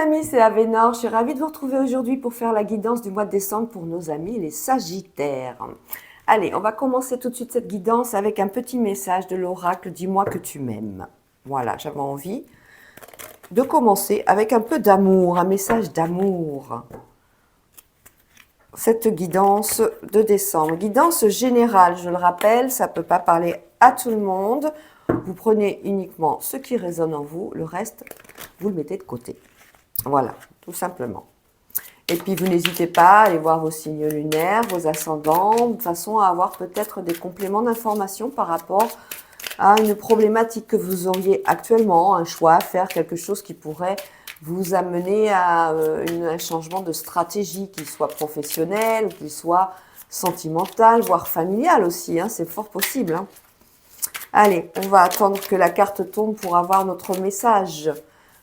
Amis, c'est Avénor. Je suis ravie de vous retrouver aujourd'hui pour faire la guidance du mois de décembre pour nos amis les Sagittaires. Allez, on va commencer tout de suite cette guidance avec un petit message de l'oracle. Dis-moi que tu m'aimes. Voilà, j'avais envie de commencer avec un peu d'amour, un message d'amour. Cette guidance de décembre. Guidance générale, je le rappelle, ça ne peut pas parler à tout le monde. Vous prenez uniquement ce qui résonne en vous, le reste, vous le mettez de côté. Voilà, tout simplement. Et puis, vous n'hésitez pas à aller voir vos signes lunaires, vos ascendants, de façon à avoir peut-être des compléments d'information par rapport à une problématique que vous auriez actuellement, un choix à faire, quelque chose qui pourrait vous amener à un changement de stratégie, qu'il soit professionnel ou qu'il soit sentimental, voire familial aussi, hein, c'est fort possible. Hein. Allez, on va attendre que la carte tombe pour avoir notre message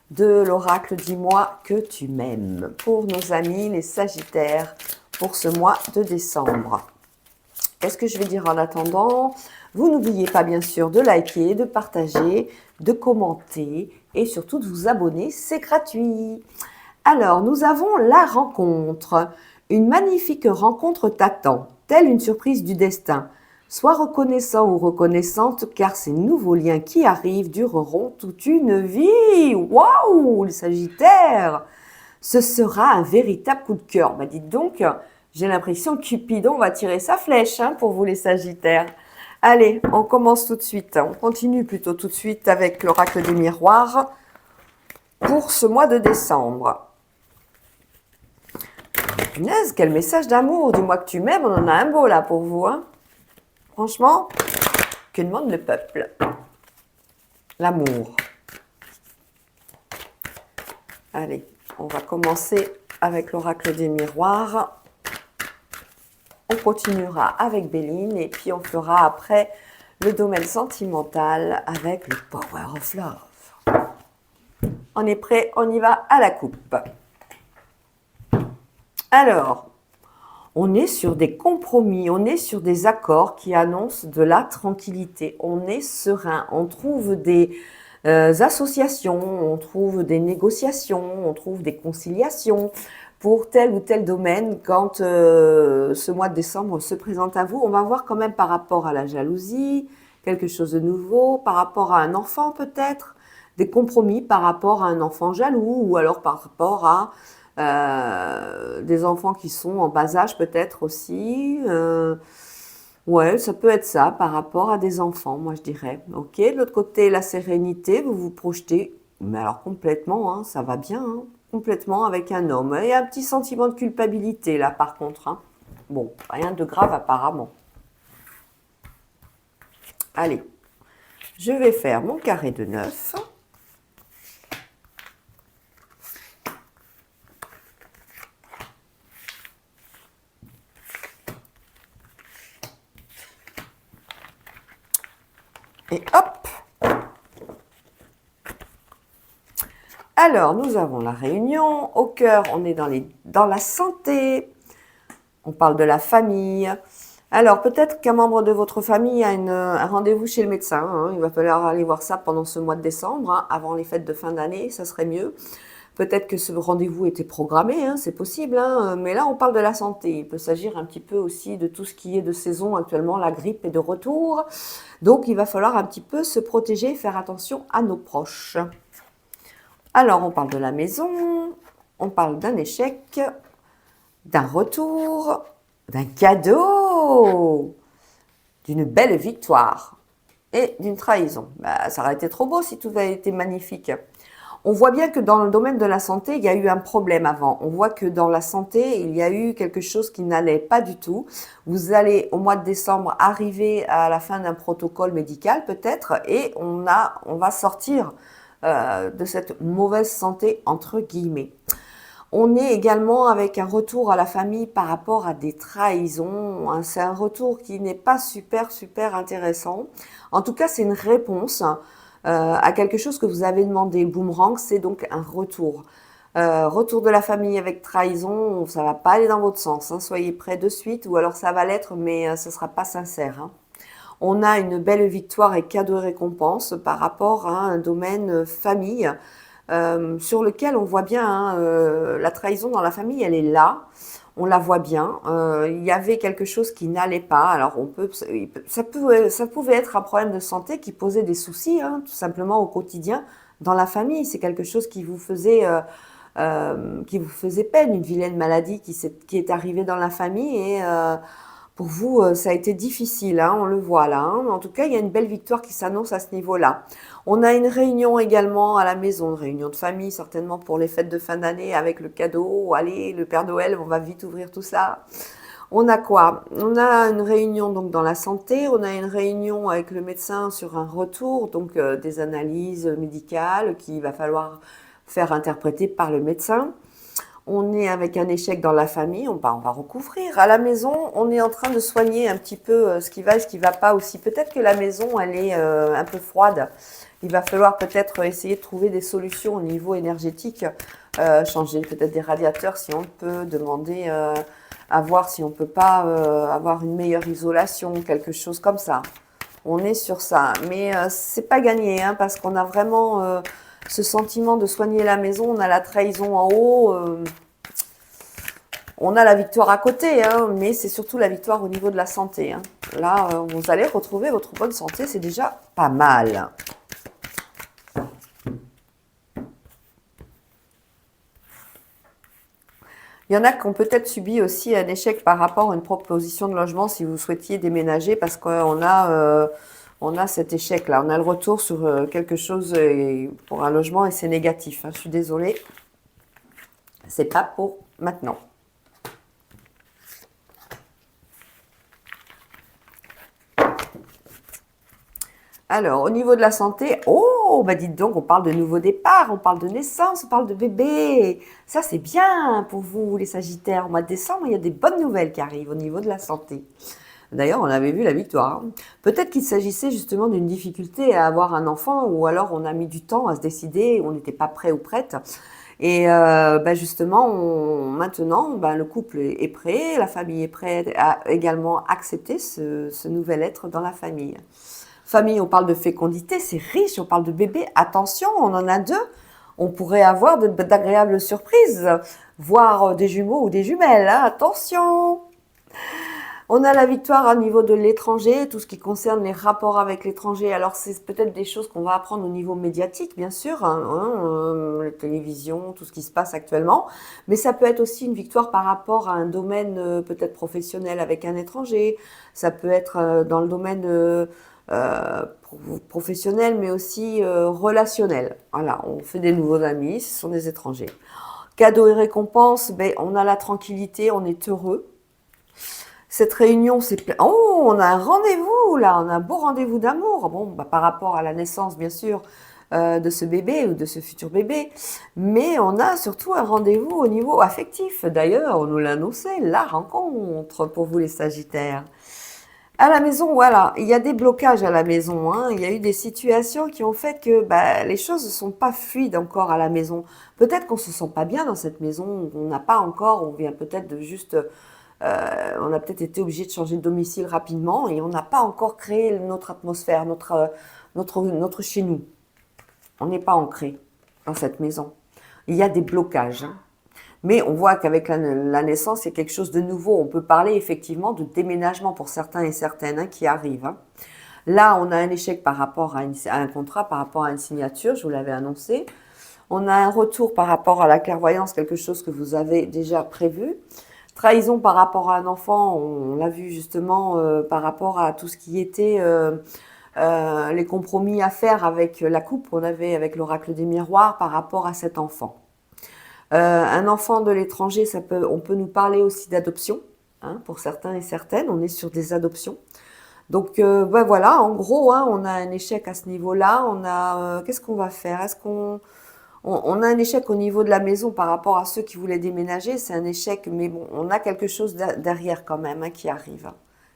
de l'oracle. Dis-moi que tu m'aimes. Pour nos amis les Sagittaires, pour ce mois de décembre. Qu'est-ce que je vais dire en attendant? Vous n'oubliez pas bien sûr de liker, de partager, de commenter et surtout de vous abonner, c'est gratuit. Alors, nous avons la rencontre. Une magnifique rencontre t'attend, telle une surprise du destin. Sois reconnaissant ou reconnaissante car ces nouveaux liens qui arrivent dureront toute une vie. Waouh, le Sagittaire! Ce sera un véritable coup de cœur. Bah dites donc, j'ai l'impression que Cupidon va tirer sa flèche hein, pour vous les Sagittaires. Allez, on commence tout de suite. On continue plutôt tout de suite avec l'oracle des miroirs pour ce mois de décembre. Punaise, quel message d'amour. Dis-moi que tu m'aimes, on en a un beau là pour vous. Hein. Franchement, que demande le peuple? L'amour. Allez, on va commencer avec l'oracle des miroirs. On continuera avec Béline et puis on fera après le domaine sentimental avec le Power of Love. On est prêt, on y va à la coupe. Alors, on est sur des compromis, on est sur des accords qui annoncent de la tranquillité. On est serein, on trouve des associations, on trouve des négociations, on trouve des conciliations pour tel ou tel domaine. Quand ce mois de décembre se présente à vous, on va voir quand même par rapport à la jalousie, quelque chose de nouveau, par rapport à un enfant peut-être, des compromis par rapport à un enfant jaloux ou alors par rapport à des enfants qui sont en bas âge peut-être aussi. Ouais, ça peut être ça par rapport à des enfants, moi je dirais. Ok, de l'autre côté, la sérénité, vous vous projetez, mais alors complètement, hein, ça va bien, hein, complètement avec un homme. Il y a un petit sentiment de culpabilité là par contre. Hein. Bon, rien de grave apparemment. Allez, je vais faire mon carré de 9. Et hop! Alors, nous avons la réunion. Au cœur, on est dans la santé. On parle de la famille. Alors, peut-être qu'un membre de votre famille a un rendez-vous chez le médecin. Hein. Il va falloir aller voir ça pendant ce mois de décembre, hein, avant les fêtes de fin d'année, ça serait mieux. Peut-être que ce rendez-vous était programmé, hein, c'est possible. Hein, mais là, on parle de la santé. Il peut s'agir un petit peu aussi de tout ce qui est de saison actuellement. La grippe est de retour. Donc, il va falloir un petit peu se protéger et faire attention à nos proches. Alors, on parle de la maison, on parle d'un échec, d'un retour, d'un cadeau, d'une belle victoire et d'une trahison. Bah, ça aurait été trop beau si tout avait été magnifique. On voit bien que dans le domaine de la santé, il y a eu un problème avant. On voit que dans la santé, il y a eu quelque chose qui n'allait pas du tout. Vous allez, au mois de décembre, arriver à la fin d'un protocole médical peut-être et on va sortir de cette mauvaise santé entre guillemets. On est également avec un retour à la famille par rapport à des trahisons. C'est un retour qui n'est pas super intéressant. En tout cas, c'est une réponse à quelque chose que vous avez demandé. Le boomerang, c'est donc un retour. Retour de la famille avec trahison, ça va pas aller dans votre sens. Hein. Soyez prêts de suite, ou alors ça va l'être, mais ce sera pas sincère. Hein. On a une belle victoire et cadeau et récompense par rapport à un domaine famille. sur lequel on voit bien hein, la trahison dans la famille, elle est là. On la voit bien. Il y avait quelque chose qui n'allait pas. Alors, ça pouvait être un problème de santé qui posait des soucis, hein, tout simplement au quotidien dans la famille. C'est quelque chose qui vous faisait peine, une vilaine maladie qui est arrivée dans la famille et pour vous, ça a été difficile, hein, on le voit là. Hein. En tout cas, il y a une belle victoire qui s'annonce à ce niveau-là. On a une réunion également à la maison, une réunion de famille, certainement pour les fêtes de fin d'année avec le cadeau. Allez, le Père Noël, on va vite ouvrir tout ça. On a quoi? On a une réunion donc dans la santé, on a une réunion avec le médecin sur un retour, donc des analyses médicales qu'il va falloir faire interpréter par le médecin. On est avec un échec dans la famille, on va recouvrir. À la maison, on est en train de soigner un petit peu ce qui va et ce qui ne va pas aussi. Peut-être que la maison, elle est un peu froide. Il va falloir peut-être essayer de trouver des solutions au niveau énergétique, changer peut-être des radiateurs si on peut, demander à voir si on ne peut pas avoir une meilleure isolation, quelque chose comme ça. On est sur ça, mais c'est pas gagné hein, parce qu'on a vraiment ce sentiment de soigner la maison, on a la trahison en haut, on a la victoire à côté, hein, mais c'est surtout la victoire au niveau de la santé. Hein. Là, vous allez retrouver votre bonne santé, c'est déjà pas mal. Il y en a qui ont peut-être subi aussi un échec par rapport à une proposition de logement si vous souhaitiez déménager parce qu'on a, on a cet échec-là. On a le retour sur quelque chose pour un logement et c'est négatif. Hein. Je suis désolée. C'est pas pour maintenant. Alors, au niveau de la santé, oh, bah dites donc, on parle de nouveau départ, on parle de naissance, on parle de bébé. Ça, c'est bien pour vous, les Sagittaires. Au mois de décembre, il y a des bonnes nouvelles qui arrivent au niveau de la santé. D'ailleurs, on avait vu la victoire. Hein. Peut-être qu'il s'agissait justement d'une difficulté à avoir un enfant ou alors on a mis du temps à se décider, on n'était pas prêt ou prête. Et bah justement, maintenant, bah, le couple est prêt, la famille est prête à également accepter ce nouvel être dans la famille. Famille, on parle de fécondité, c'est riche, on parle de bébé. Attention, on en a 2. On pourrait avoir d'agréables surprises, voire des jumeaux ou des jumelles. Hein. Attention! On a la victoire au niveau de l'étranger, tout ce qui concerne les rapports avec l'étranger. Alors, c'est peut-être des choses qu'on va apprendre au niveau médiatique, bien sûr, hein, la télévision, tout ce qui se passe actuellement. Mais ça peut être aussi une victoire par rapport à un domaine peut-être professionnel avec un étranger. Ça peut être dans le domaine professionnel, mais aussi relationnel. Voilà, on fait des nouveaux amis, ce sont des étrangers. Cadeaux et récompenses, ben, on a la tranquillité, on est heureux. Cette réunion, c'est plein. Oh, on a un rendez-vous là, on a un beau rendez-vous d'amour. Bon, bah, par rapport à la naissance, bien sûr, de ce bébé ou de ce futur bébé, mais on a surtout un rendez-vous au niveau affectif. D'ailleurs, on nous l'a annoncé, la rencontre pour vous les Sagittaires. À la maison, voilà, il y a des blocages à la maison. Hein. Il y a eu des situations qui ont fait que bah, les choses ne sont pas fluides encore à la maison. Peut-être qu'on se sent pas bien dans cette maison, on n'a pas encore, on vient peut-être de juste, on a peut-être été obligé de changer de domicile rapidement et on n'a pas encore créé notre atmosphère, notre chez nous. On n'est pas ancré dans cette maison. Il y a des blocages. Hein. Mais on voit qu'avec la naissance, c'est quelque chose de nouveau. On peut parler effectivement de déménagement pour certains et certaines hein, qui arrivent. Hein. Là, on a un échec par rapport à un contrat, par rapport à une signature, je vous l'avais annoncé. On a un retour par rapport à la clairvoyance, quelque chose que vous avez déjà prévu. Trahison par rapport à un enfant, on l'a vu justement par rapport à tout ce qui était les compromis à faire avec la coupe qu'on avait avec l'oracle des miroirs par rapport à cet enfant. Un enfant de l'étranger, on peut nous parler aussi d'adoption, hein, pour certains et certaines, on est sur des adoptions. Donc ben voilà, en gros, hein, on a un échec à ce niveau-là. On a, qu'est-ce qu'on va faire? Est-ce on a un échec au niveau de la maison par rapport à ceux qui voulaient déménager? C'est un échec, mais bon, on a quelque chose derrière quand même hein, qui arrive.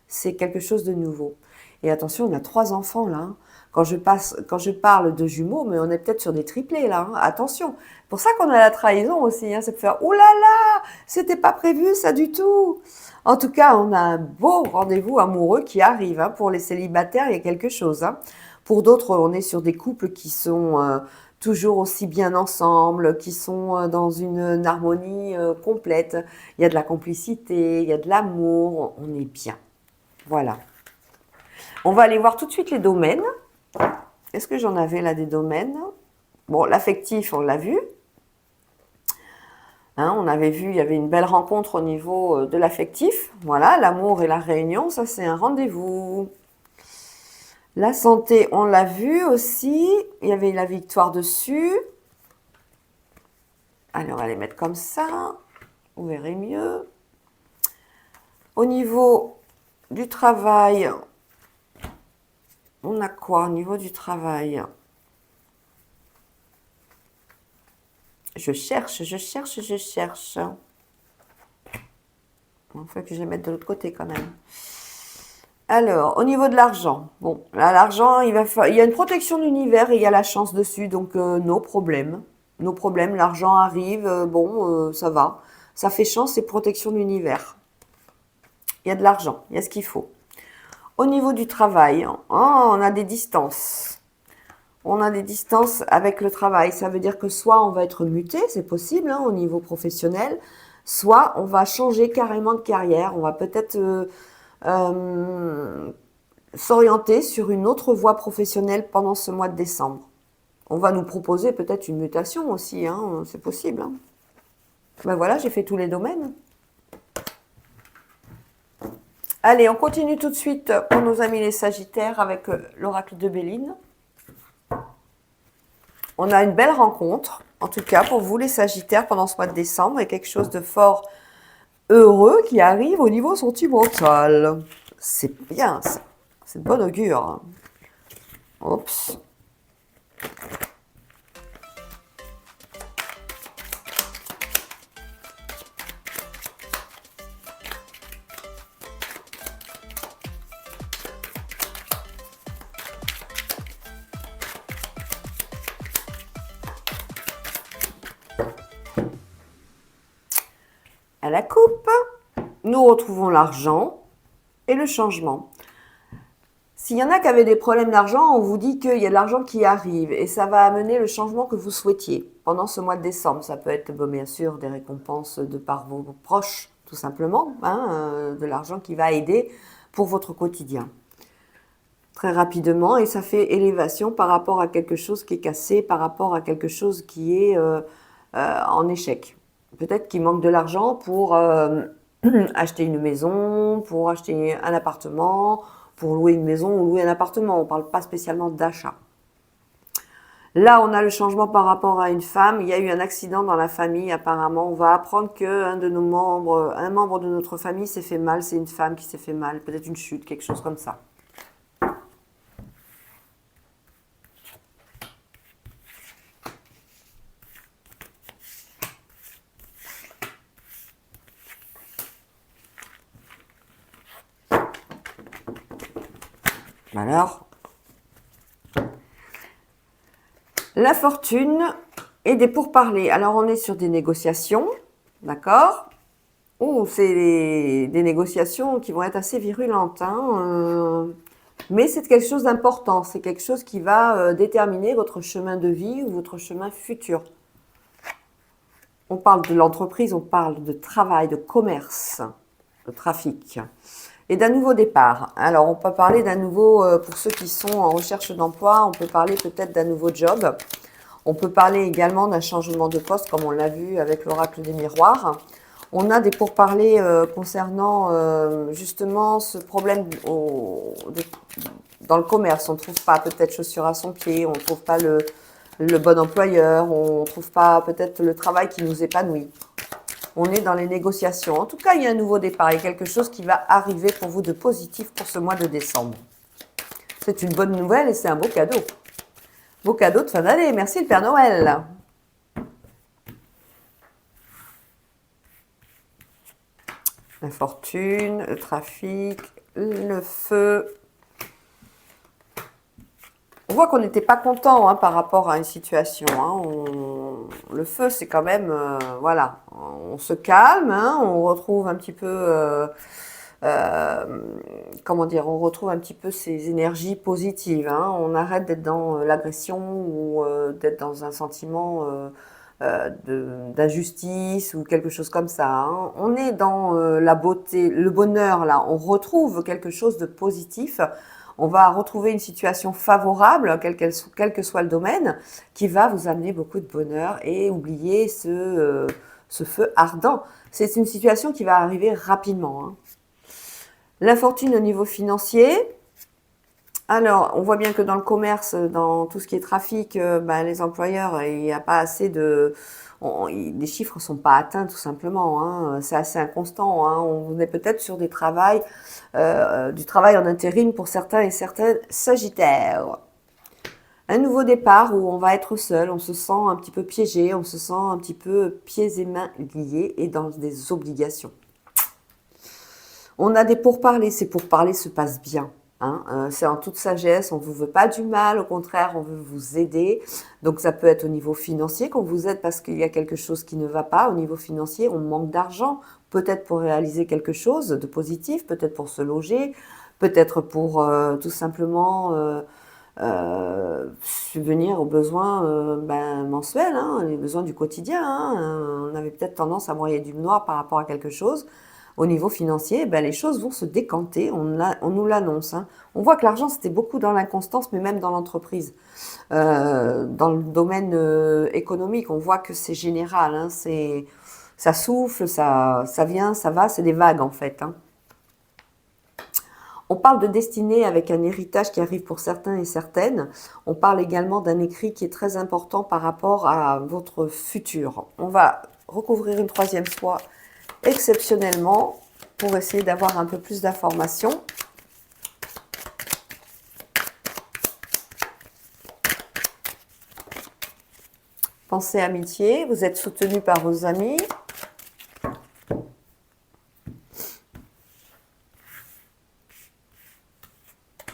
C'est quelque chose de nouveau. Et attention, on a 3 enfants là. Hein. Quand je parle de jumeaux, mais on est peut-être sur des triplés là. Hein. Attention. C'est pour ça qu'on a la trahison aussi. Hein. Ça peut faire ouh là là, c'était pas prévu ça du tout. En tout cas, on a un beau rendez-vous amoureux qui arrive. Hein. Pour les célibataires, il y a quelque chose. Hein. Pour d'autres, on est sur des couples qui sont toujours aussi bien ensemble, qui sont dans une harmonie complète. Il y a de la complicité, il y a de l'amour, on est bien. Voilà. On va aller voir tout de suite les domaines. Est-ce que j'en avais là des domaines? Bon, l'affectif, on l'a vu. Hein, on avait vu, il y avait une belle rencontre au niveau de l'affectif. Voilà, l'amour et la réunion, ça c'est un rendez-vous. La santé, on l'a vu aussi. Il y avait la victoire dessus. Allez, on va les mettre comme ça. Vous verrez mieux. Au niveau du travail, on a quoi au niveau du travail? Je cherche. Il faut que je les mette de l'autre côté quand même. Alors, au niveau de l'argent, bon, là, l'argent, il y a une protection de l'univers et il y a la chance dessus, donc nos problèmes. Nos problèmes, l'argent arrive, ça va. Ça fait chance et protection de l'univers. Il y a de l'argent, il y a ce qu'il faut. Au niveau du travail, on a des distances. On a des distances avec le travail. Ça veut dire que soit on va être muté, c'est possible hein, au niveau professionnel, soit on va changer carrément de carrière. On va peut-être s'orienter sur une autre voie professionnelle pendant ce mois de décembre. On va nous proposer peut-être une mutation aussi, hein, c'est possible. Hein. Ben voilà, j'ai fait tous les domaines. Allez, on continue tout de suite pour nos amis les Sagittaires avec l'oracle de Béline. On a une belle rencontre, en tout cas pour vous les Sagittaires pendant ce mois de décembre, et quelque chose de fort heureux qui arrive au niveau sentimental. C'est bien ça, c'est de bon augure. Oups. À la coupe, nous retrouvons l'argent et le changement. S'il y en a qui avaient des problèmes d'argent, on vous dit qu'il y a de l'argent qui arrive et ça va amener le changement que vous souhaitiez pendant ce mois de décembre. Ça peut être bien sûr des récompenses de par vos proches, tout simplement, hein, de l'argent qui va aider pour votre quotidien. Très rapidement, et ça fait élévation par rapport à quelque chose qui est cassé, par rapport à quelque chose qui est en échec. Peut-être qu'il manque de l'argent pour acheter une maison, pour acheter un appartement, pour louer une maison ou louer un appartement. On ne parle pas spécialement d'achat. Là, on a le changement par rapport à une femme. Il y a eu un accident dans la famille, apparemment. On va apprendre qu'un membre de notre famille s'est fait mal. C'est une femme qui s'est fait mal. Peut-être une chute, quelque chose comme ça. Alors, la fortune et des pourparlers. Alors, on est sur des négociations, d'accord? Oh, c'est des négociations qui vont être assez virulentes, hein, mais c'est quelque chose d'important. C'est quelque chose qui va déterminer votre chemin de vie ou votre chemin futur. On parle de l'entreprise, on parle de travail, de commerce, de trafic. Et d'un nouveau départ. Alors, on peut parler d'un nouveau, pour ceux qui sont en recherche d'emploi, on peut parler peut-être d'un nouveau job. On peut parler également d'un changement de poste, comme on l'a vu avec l'oracle des miroirs. On a des pourparlers concernant justement ce problème dans le commerce. On ne trouve pas peut-être chaussures à son pied, on ne trouve pas le bon employeur, on ne trouve pas peut-être le travail qui nous épanouit. On est dans les négociations. En tout cas, il y a un nouveau départ. Il y a quelque chose qui va arriver pour vous de positif pour ce mois de décembre. C'est une bonne nouvelle et c'est un beau cadeau. Beau cadeau de fin d'année. Merci le Père Noël. La fortune, le trafic, le feu. On voit qu'on n'était pas content hein, par rapport à une situation. Hein. Le feu, c'est quand même, voilà, on se calme, hein, on retrouve un petit peu comment dire, on retrouve un petit peu ces énergies positives, hein. On arrête d'être dans l'agression ou d'être dans un sentiment d'injustice ou quelque chose comme ça, hein. On est dans la beauté, le bonheur là. On retrouve quelque chose de positif. On va retrouver une situation favorable, quel que soit le domaine, qui va vous amener beaucoup de bonheur et oublier ce feu ardent. C'est une situation qui va arriver rapidement, hein. L'infortune au niveau financier. Alors, on voit bien que dans le commerce, dans tout ce qui est trafic, les employeurs, il n'y a pas assez de... les chiffres ne sont pas atteints tout simplement, hein. C'est assez inconstant, hein. On est peut-être sur du travail en intérim pour certains et certaines sagittaires. Un nouveau départ où on va être seul, on se sent un petit peu piégé, on se sent un petit peu pieds et mains liés et dans des obligations. On a des pourparlers, ces pourparlers se passent bien, hein. C'est en toute sagesse, on ne vous veut pas du mal, au contraire, on veut vous aider. Donc ça peut être au niveau financier qu'on vous aide parce qu'il y a quelque chose qui ne va pas. Au niveau financier, on manque d'argent, peut-être pour réaliser quelque chose de positif, peut-être pour se loger, peut-être pour tout simplement subvenir aux besoins mensuels, hein, les besoins du quotidien, hein. On avait peut-être tendance à broyer du noir par rapport à quelque chose. Au niveau financier, les choses vont se décanter, on nous l'annonce, hein. On voit que l'argent, c'était beaucoup dans l'inconstance, mais même dans l'entreprise. Dans le domaine économique, on voit que c'est général, hein. Ça souffle, ça vient, ça va, c'est des vagues en fait, hein. On parle de destinée avec un héritage qui arrive pour certains et certaines. On parle également d'un écrit qui est très important par rapport à votre futur. On va recouvrir une troisième soie exceptionnellement pour essayer d'avoir un peu plus d'informations. Pensée amitié, vous êtes soutenu par vos amis.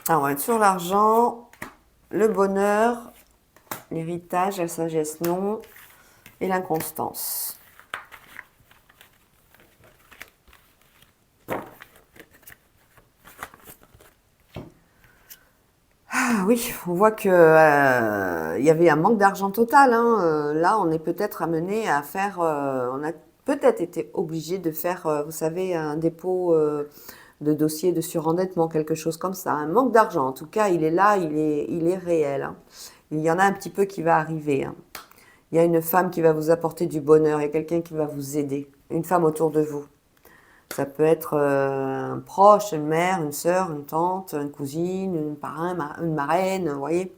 Alors, on va être sur l'argent, le bonheur, l'héritage, la sagesse non, et l'inconstance. Ah oui, on voit que il y avait un manque d'argent total, hein. Là, on est peut-être amené à faire, on a peut-être été obligé de faire, vous savez, un dépôt de dossier de surendettement, quelque chose comme ça. Un manque d'argent, en tout cas, il est là, il est réel, hein. Il y en a un petit peu qui va arriver, hein. Il y a une femme qui va vous apporter du bonheur, il y a quelqu'un qui va vous aider, une femme autour de vous. Ça peut être un proche, une mère, une sœur, une tante, une cousine, une parrain, une marraine, vous voyez.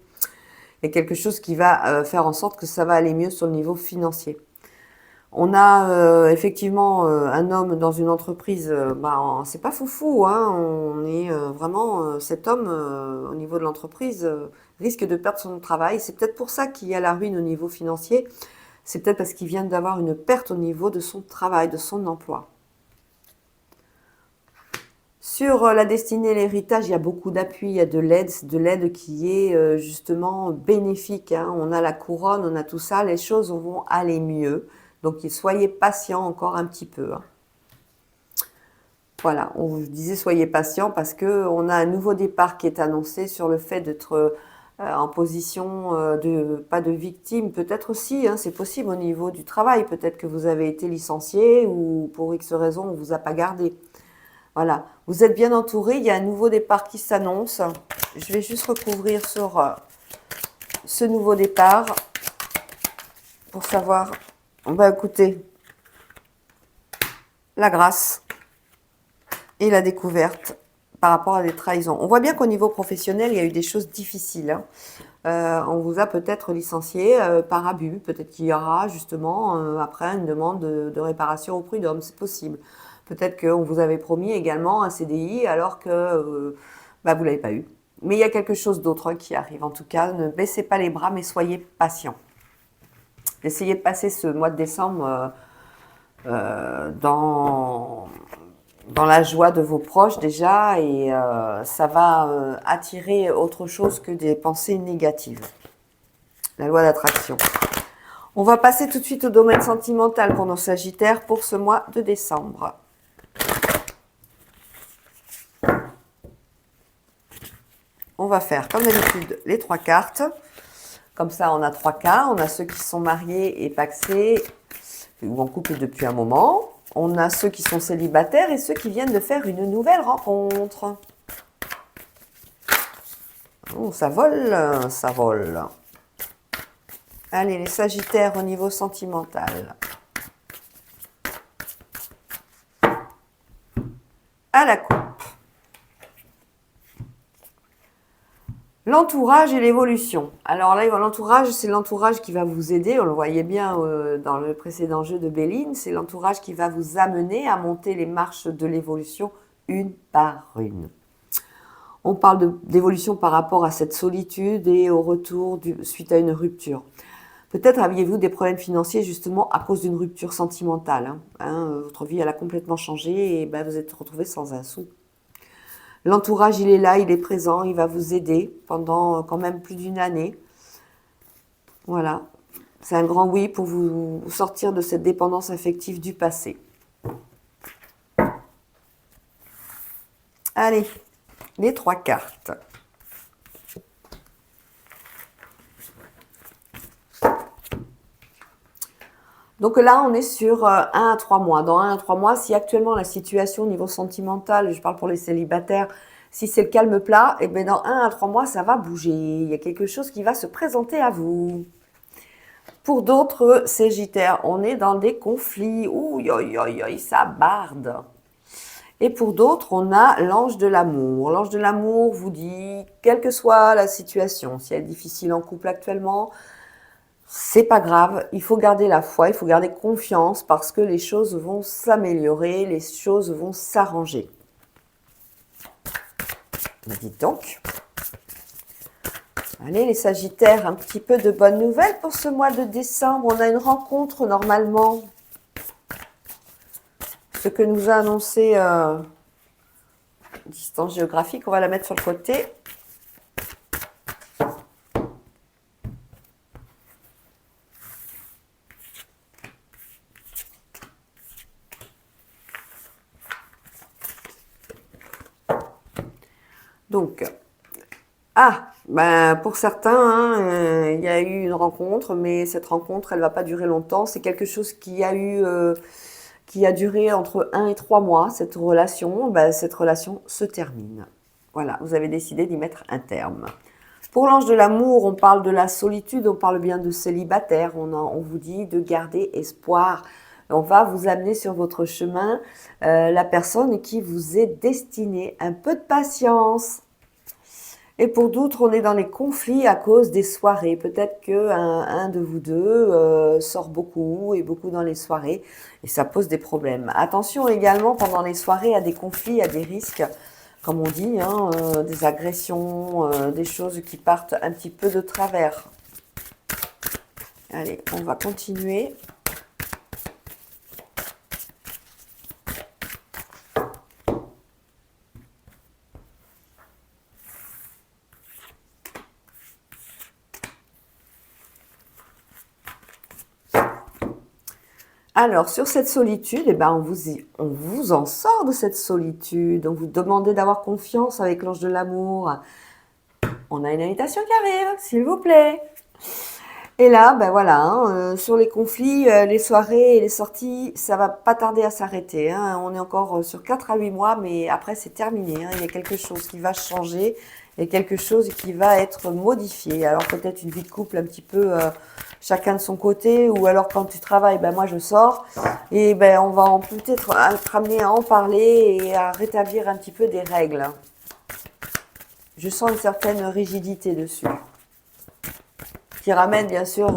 Il y a quelque chose qui va faire en sorte que ça va aller mieux sur le niveau financier. On a effectivement un homme dans une entreprise, c'est pas foufou, hein. On est vraiment, cet homme au niveau de l'entreprise risque de perdre son travail. C'est peut-être pour ça qu'il y a la ruine au niveau financier. C'est peut-être parce qu'il vient d'avoir une perte au niveau de son travail, de son emploi. Sur la destinée et l'héritage, il y a beaucoup d'appui, il y a de l'aide qui est justement bénéfique, hein. On a la couronne, on a tout ça, les choses vont aller mieux. Donc, soyez patient encore un petit peu, hein. Voilà, on vous disait soyez patient parce qu'on a un nouveau départ qui est annoncé sur le fait d'être en position pas de victime, peut-être aussi, hein, c'est possible au niveau du travail. Peut-être que vous avez été licencié ou pour X raison, on ne vous a pas gardé. Voilà, vous êtes bien entouré, il y a un nouveau départ qui s'annonce. Je vais juste recouvrir sur ce nouveau départ pour savoir. Écoutez, la grâce et la découverte par rapport à des trahisons. On voit bien qu'au niveau professionnel, il y a eu des choses difficiles, hein. On vous a peut-être licencié par abus. Peut-être qu'il y aura justement après une demande de réparation au prud'homme, c'est possible. Peut-être qu'on vous avait promis également un CDI alors que vous ne l'avez pas eu. Mais il y a quelque chose d'autre qui arrive. En tout cas, ne baissez pas les bras, mais soyez patient. Essayez de passer ce mois de décembre dans la joie de vos proches déjà et ça va attirer autre chose que des pensées négatives. La loi d'attraction. On va passer tout de suite au domaine sentimental pour nos sagittaires pour ce mois de décembre. on va faire comme d'habitude les 3 cartes. Comme ça, on a 3 cas. On a ceux qui sont mariés et pacsés ou en couple depuis un moment. On a ceux qui sont célibataires et ceux qui viennent de faire une nouvelle rencontre. Oh, ça vole, ça vole. Allez, les sagittaires au niveau sentimental. À la coupe. L'entourage et l'évolution. Alors là, l'entourage, c'est l'entourage qui va vous aider. On le voyait bien dans le précédent jeu de Béline. C'est l'entourage qui va vous amener à monter les marches de l'évolution une par une. On parle d'évolution par rapport à cette solitude et au retour suite à une rupture. Peut-être aviez-vous des problèmes financiers justement à cause d'une rupture sentimentale. Votre vie, elle a complètement changé et vous êtes retrouvé sans un sou. L'entourage, il est là, il est présent, il va vous aider pendant quand même plus d'une année. Voilà, c'est un grand oui pour vous sortir de cette dépendance affective du passé. Allez, les 3 cartes. Donc là, on est sur 1 à 3 mois. Dans 1 à 3 mois, si actuellement la situation au niveau sentimental, je parle pour les célibataires, si c'est le calme plat, et bien dans 1 à 3 mois, ça va bouger. Il y a quelque chose qui va se présenter à vous. Pour d'autres sagittaires, on est dans des conflits. Ouh, ça barde. Et pour d'autres, on a l'ange de l'amour. L'ange de l'amour vous dit, quelle que soit la situation, si elle est difficile en couple actuellement, c'est pas grave, il faut garder la foi, il faut garder confiance parce que les choses vont s'améliorer, les choses vont s'arranger. Dites donc. Allez les sagittaires, un petit peu de bonnes nouvelles pour ce mois de décembre. On a une rencontre normalement. Ce que nous a annoncé distance géographique, on va la mettre sur le côté. Donc, pour certains, il y a eu une rencontre, mais cette rencontre, elle ne va pas durer longtemps. C'est quelque chose qui a duré entre 1 et 3 mois, cette relation. Cette relation se termine. Voilà, vous avez décidé d'y mettre un terme. Pour l'ange de l'amour, on parle de la solitude, on parle bien de célibataire. On vous dit de garder espoir. On va vous amener sur votre chemin la personne qui vous est destinée. Un peu de patience. Et pour d'autres, on est dans les conflits à cause des soirées. Peut-être qu'un de vous deux sort beaucoup et beaucoup dans les soirées et ça pose des problèmes. Attention également pendant les soirées à des conflits, à des risques, comme on dit, des agressions, des choses qui partent un petit peu de travers. Allez, on va continuer. Alors, sur cette solitude, on vous en sort de cette solitude. On vous demande d'avoir confiance avec l'ange de l'amour. On a une invitation qui arrive, s'il vous plaît. Et là, sur les conflits, les soirées et les sorties, ça va pas tarder à s'arrêter. On est encore sur 4 à 8 mois, mais après, c'est terminé. Il y a quelque chose qui va changer. Il y a quelque chose qui va être modifié. Alors, peut-être une vie de couple un petit peu... chacun de son côté, ou alors quand tu travailles, moi je sors, et on va peut-être être amené à en parler et à rétablir un petit peu des règles. Je sens une certaine rigidité dessus, qui ramène bien sûr,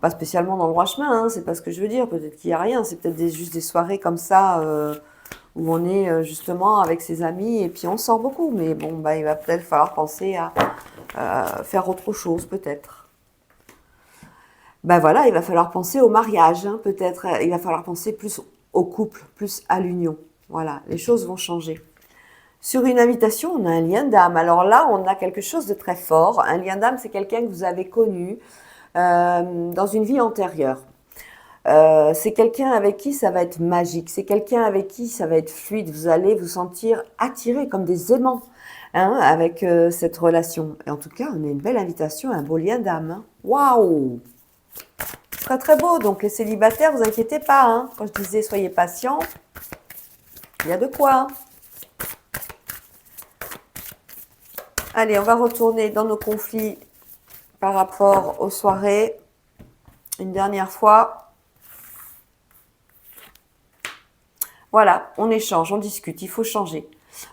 pas spécialement dans le droit chemin, c'est pas ce que je veux dire, peut-être qu'il n'y a rien, c'est peut-être juste des soirées comme ça, où on est justement avec ses amis, et puis on sort beaucoup, mais bon, il va peut-être falloir penser à faire autre chose, peut-être. Il va falloir penser au mariage, peut-être. Il va falloir penser plus au couple, plus à l'union. Voilà, les choses vont changer. Sur une invitation, on a un lien d'âme. Alors là, on a quelque chose de très fort. Un lien d'âme, c'est quelqu'un que vous avez connu dans une vie antérieure. C'est quelqu'un avec qui ça va être magique. C'est quelqu'un avec qui ça va être fluide. Vous allez vous sentir attiré comme des aimants. hein, avec cette relation. Et en tout cas, on a une belle invitation, un beau lien d'âme. Hein. Waouh! Très très beau. Donc les célibataires, vous inquiétez pas. Hein. Quand je disais soyez patients, il y a de quoi. Allez, on va retourner dans nos conflits par rapport aux soirées. Une dernière fois. Voilà, on échange, on discute, il faut changer.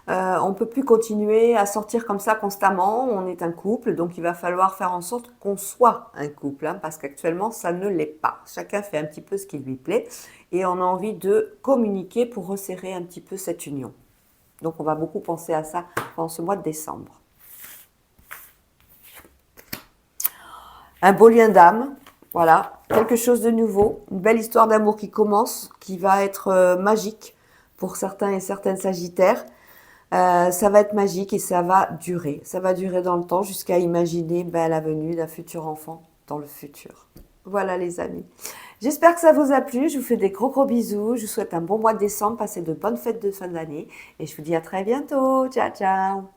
On ne peut plus continuer à sortir comme ça constamment. On est un couple, donc il va falloir faire en sorte qu'on soit un couple, hein, parce qu'actuellement, ça ne l'est pas. Chacun fait un petit peu ce qui lui plaît et on a envie de communiquer pour resserrer un petit peu cette union. Donc, on va beaucoup penser à ça pendant ce mois de décembre. Un beau lien d'âme, voilà, quelque chose de nouveau, une belle histoire d'amour qui commence, qui va être magique pour certains et certaines sagittaires. Ça va être magique et ça va durer. Ça va durer dans le temps jusqu'à imaginer la venue d'un futur enfant dans le futur. Voilà les amis. J'espère que ça vous a plu. Je vous fais des gros gros bisous. Je vous souhaite un bon mois de décembre. Passez de bonnes fêtes de fin d'année. Et je vous dis à très bientôt. Ciao, ciao.